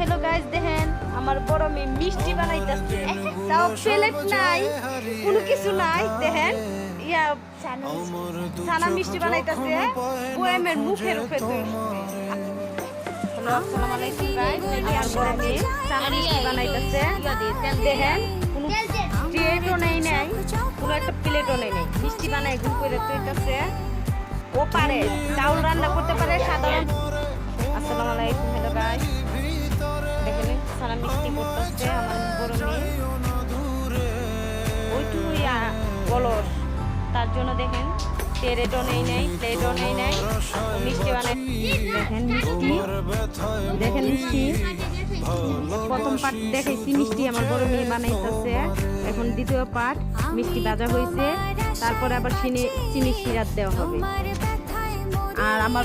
Hello guys, দেখেন আমার বড় মেয়ে মিষ্টি বানাইতেছে। তাও প্লেট নাই, কোনো কিছু নাই। দেখেন ইয়া ছানা মিষ্টি বানাইতেছে বয়ামের মুখের উপরে ধরে। হ্যালো, আসসালামু আলাইকুম গাইস। আমার বড় মেয়ে ছানা মিষ্টি বানাইতেছে। দেখেন কোনো প্লেটও নেই, কোনো একটা প্লেটও নেই। মিষ্টি বানাই গুল করে তৈতেছে। ও পারে, চাউল রান্না করতে পারে সাধারণ। আসসালামু আলাইকুম, হ্যালো গাইস। দেখেন সারা মিষ্টি করতেছে আমার বড় মেয়ে। ওইটু অলস, তার জন্য দেখেন প্লেটও নেই, প্লেটও নেই। মিষ্টি বানাই, দেখেন মিষ্টি, দেখেন মিষ্টি। প্রথম পার্ট দেখাইছি মিষ্টি আমার বড় মেয়ে বানাইতেছে। এখন দ্বিতীয় পার্ট মিষ্টি ভাজা হয়েছে, তারপরে আবার চিনি সিরাপ দেওয়া হবে। আর আমার